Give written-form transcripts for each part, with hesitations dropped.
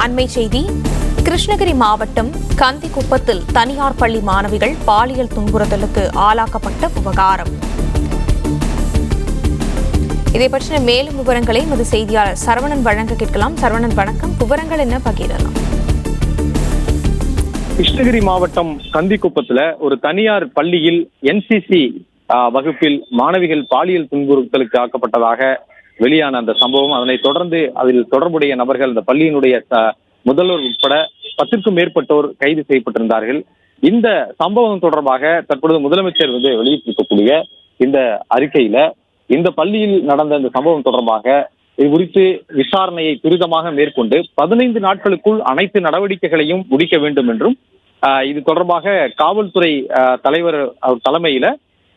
அண்மை செய்தி. கிருஷ்ணகிரி மாவட்டம் கந்திக்குப்பத்தில் தனியார் பள்ளி மாணவிகள் பாலியல் துன்புறுத்தலுக்கு ஆளாக்கப்பட்ட விவகாரம். இதை பற்றின மேலும் விவரங்களை எமது செய்தியாளர் சரவணன் வழங்க கேட்கலாம். சரவணன் வணக்கம். விவரங்கள் என்ன பகிரலாம்? கிருஷ்ணகிரி மாவட்டம் கந்திக்குப்பத்துல ஒரு தனியார் பள்ளியில் என்சிசி வகுப்பில் மாணவிகள் பாலியல் துன்புறுத்தலுக்கு ஆக்கப்பட்டதாக வெளியான அந்த சம்பவம், அதனைத் தொடர்ந்து அதில் தொடர்புடைய நபர்கள், இந்த பள்ளியினுடைய முதல்வர் உட்பட 10க்கும் மேற்பட்டோர் கைது செய்யப்பட்டிருந்தார்கள். இந்த சம்பவம் தொடர்பாக தற்பொழுது முதலமைச்சர் வெளியிட்டிருக்கக்கூடிய இந்த அறிக்கையில இந்த பள்ளியில் நடந்த இந்த சம்பவம் தொடர்பாக இது குறித்து விசாரணையை துரிதமாக மேற்கொண்டு 15 நாட்களுக்குள் அனைத்து நடவடிக்கைகளையும் முடிக்க வேண்டும் என்றும், இது தொடர்பாக காவல்துறை தலைவர் தலைமையில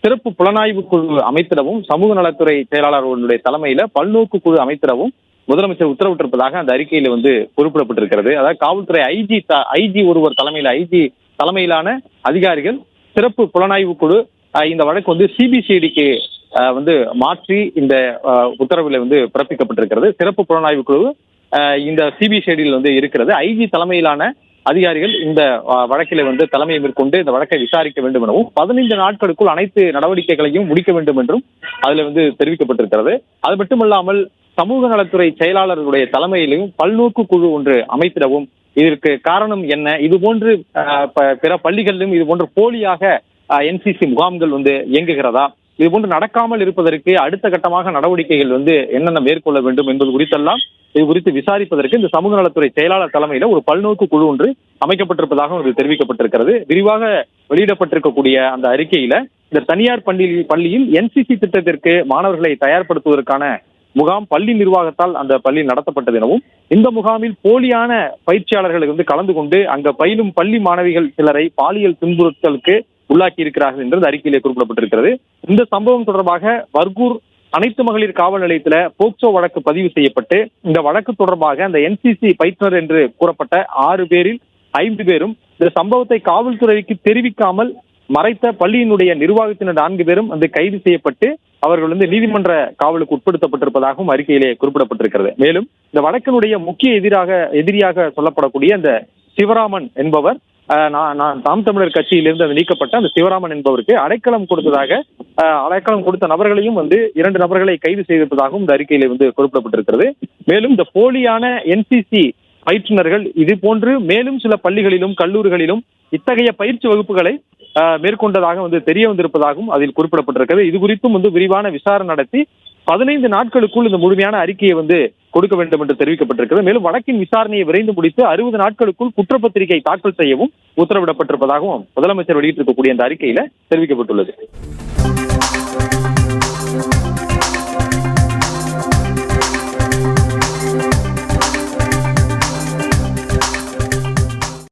சிறப்பு புலனாய்வு குழு அமைத்திடவும், சமூக நலத்துறை செயலாளர்களுடைய தலைமையில பல்நோக்கு குழு அமைத்திடவும் முதலமைச்சர் உத்தரவிட்டிருப்பதாக அந்த அறிக்கையில குறிப்பிடப்பட்டிருக்கிறது. அதாவது காவல்துறை ஐஜி ஒருவர் தலைமையிலான அதிகாரிகள் சிறப்பு புலனாய்வு குழு இந்த வழக்கு சிபிசிஐடிக்கு மாற்றி இந்த உத்தரவில் பிறப்பிக்கப்பட்டிருக்கிறது. சிறப்பு புலனாய்வு குழு இந்த சிபிசிஐடியில் இருக்கிறது. ஐஜி தலைமையிலான அதிகாரிகள் இந்த வழக்கில தலைமையை மேற்கொண்டு இந்த வழக்கை விசாரிக்க வேண்டும் எனவும் 15 நாட்களுக்குள் அனைத்து நடவடிக்கைகளையும் முடிக்க வேண்டும் என்றும் அதுல தெரிவிக்கப்பட்டிருக்கிறது. அது மட்டுமல்லாமல் சமூக நலத்துறை செயலாளர்களுடைய தலைமையிலும் பல்நோக்கு குழு ஒன்று அமைத்திடவும், இதற்கு காரணம் என்ன, இதுபோன்று பிற பள்ளிகளிலும் இதுபோன்று போலியாக என்சிசி முகாம்கள் இயங்குகிறதா, இதுபோன்று நடக்காமல் இருப்பதற்கு அடுத்த கட்டமாக நடவடிக்கைகள் என்னென்ன மேற்கொள்ள வேண்டும் என்பது குறித்தெல்லாம் இது குறித்து விசாரிப்பதற்கு இந்த சமூக நலத்துறை செயலாளர் தலைமையில ஒரு பல்நோக்கு குழு ஒன்று அமைக்கப்பட்டிருப்பதாக தெரிவிக்கப்பட்டிருக்கிறது. விரிவாக வெளியிடப்பட்டிருக்கக்கூடிய அந்த அறிக்கையில இந்த தனியார் பள்ளியில் என்சிசி திட்டத்திற்கு மாணவர்களை தயார்படுத்துவதற்கான முகாம் பள்ளி நிர்வாகத்தால் அந்த பள்ளியில் நடத்தப்பட்டது எனவும், இந்த முகாமில் போலியான பயிற்சியாளர்கள் கலந்து கொண்டு அங்க பயிலும் பள்ளி மாணவிகள் சிலரை பாலியல் துன்புறுத்தலுக்கு உள்ளாக்கி இருக்கிறார்கள் என்று அறிக்கையிலே குறிப்பிடப்பட்டிருக்கிறது. இந்த சம்பவம் தொடர்பாக பர்கூர் அனைத்து மகளிர் காவல் நிலையத்துல போக்சோ வழக்கு பதிவு செய்யப்பட்டு, இந்த வழக்கு தொடர்பாக அந்த என்சிசி பயிற்றுனர் என்று கூறப்பட்ட 6 பேரில் 5 பேரும் இந்த சம்பவத்தை காவல்துறைக்கு தெரிவிக்காமல் மறைத்த பள்ளியினுடைய நிர்வாகத்தினர் 4 பேரும் கைது செய்யப்பட்டு அவர்கள் நீதிமன்ற காவலுக்கு உட்படுத்தப்பட்டிருப்பதாகவும் அறிக்கையிலே குறிப்பிடப்பட்டிருக்கிறது. மேலும் இந்த வழக்கினுடைய முக்கிய எதிரியாக சொல்லப்படக்கூடிய அந்த சிவராமன் என்பவர், நாம் தமிழர் கட்சியிலிருந்து நீக்கப்பட்ட அந்த சிவராமன் என்பவருக்கு அடைக்கலம் கொடுத்த நபர்களையும் 2 நபர்களை கைது செய்திருப்பதாகவும் இந்த அறிக்கையிலே குறிப்பிடப்பட்டிருக்கிறது. மேலும் இந்த போலியான என்சிசி பயிற்றுனர்கள் இது போன்று மேலும் சில பள்ளிகளிலும் கல்லூரிகளிலும் இத்தகைய பயிற்சி வகுப்புகளை மேற்கொண்டதாக தெரிய வந்திருப்பதாகவும் அதில் குறிப்பிடப்பட்டிருக்கிறது. இது குறித்தும் விரிவான விசாரணை நடத்தி 15 நாட்களுக்குள் இந்த முழுமையான அறிக்கையை கொடுக்க வேண்டும் என்று தெரிவிக்கப்பட்டிருக்கிறது. மேலும் வழக்கின் விசாரணையை விரைந்து முடித்து 60 நாட்களுக்குள் குற்றப்பத்திரிகை தாக்கல் செய்யவும் உத்தரவிடப்பட்டிருப்பதாகவும் முதலமைச்சர் வெளியிட்டிருக்கக்கூடிய அந்த அறிக்கையில தெரிவிக்கப்பட்டுள்ளது.